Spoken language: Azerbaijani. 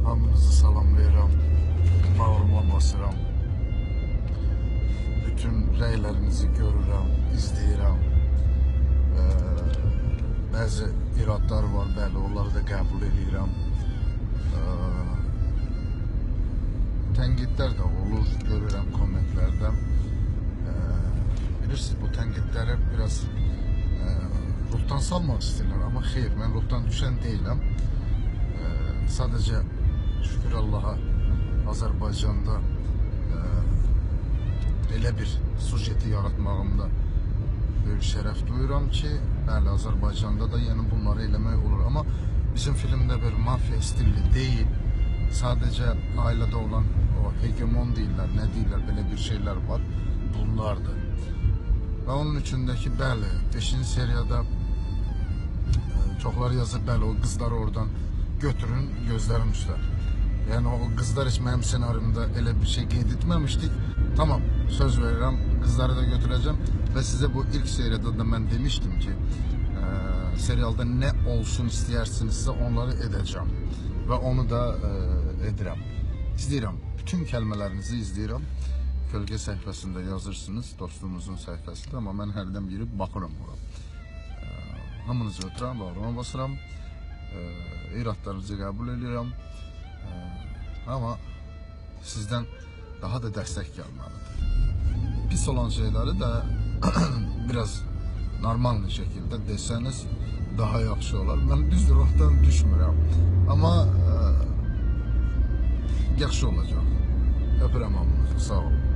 Hamınızı salamlayıram, bağrıma basıram. Bütün rəylərinizi görürəm, izləyirəm. Bəzi iradlar var, bəli, onları da qəbul edirəm. Tənqidlər də olur, görürəm kommentlərdə. Bilirsiniz, bu tənqidləri biraz ruhdan salmaq istəyirlər, amma xeyr, mən ruhdan düşən deyiləm. Sadəcə şükür Allaha Azərbaycanda elə bir sujeti yaratmağımda böyük şərəf duyuram ki, bəli, Azərbaycanda da yəni bunları eləmək olur. Amma bizim filmdə bir mafya stilli deyil, sadəcə ailədə olan o hegemon deyirlər, nə deyirlər, belə bir şeylər var, bunlardır. Və onun üçündəki, bəli, 5-ci seriyada çoxları yazır, bəli, o qızları oradan götürün, gözlərim üstər. Yəni o qızlar heç mənim senaryumda elə bir şey qeyd etməmişdik. Tamam, söz verirəm, qızları da götürəcəm və sizə bu ilk seriyada da mən demişdim ki, serialda nə olsun istəyərsinizsə onları edəcəm və onu da edirəm. İzləyirəm, bütün kəlmələrinizi izləyirəm. Kölgə səhifəsində yazırsınız, dostumuzun səhifəsində, amma mən hərdən girib baxıram ora. Hamınızı ötürəm, bağrıma basıram, iradlarınızı qəbul edirəm. Amma sizdən daha da dəstək gəlməlidir. Pis olan şeyləri də biraz normal şəkildə desəniz daha yaxşı olar. Mən düzdür, ruhdan düşmürəm. Amma yaxşı olacaq. Öpürəm hamınızı, sağ olun.